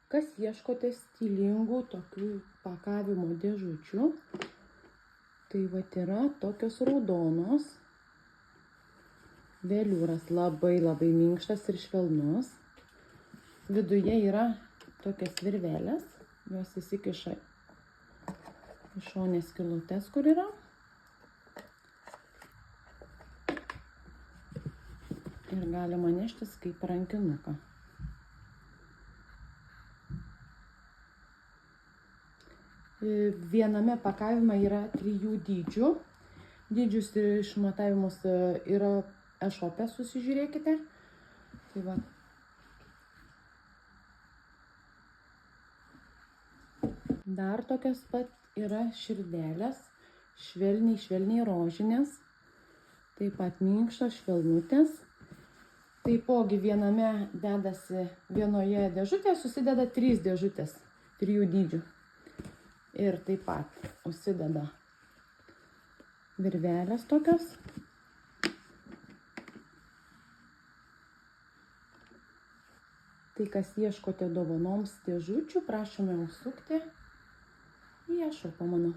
Kas ieškote stilingų tokių pakavimo dėžučių, tai vat yra tokios raudonos. Veliūras labai minkštas ir švelnus. Viduje yra tokios virvelės, jos įsikiša į šonės skylutes, kur yra. Ir galima neštis kaip rankinuką. Viename pakavime yra 3 dydžių. Dydžius ir išmatavimus yra e-shope, susižiūrėkite. Tai va. Dar tokios pat yra širdelės, švelniai rožinės, taip pat minkštos, švelnutės. Taipogi vienoje dėžutėje susideda 3 dėžutės, 3 dydžių. Ir taip pat užsideda virvelės tokios. Tai kas ieškote dovanoms dėžučių, prašome užsukti į e-shopą mano.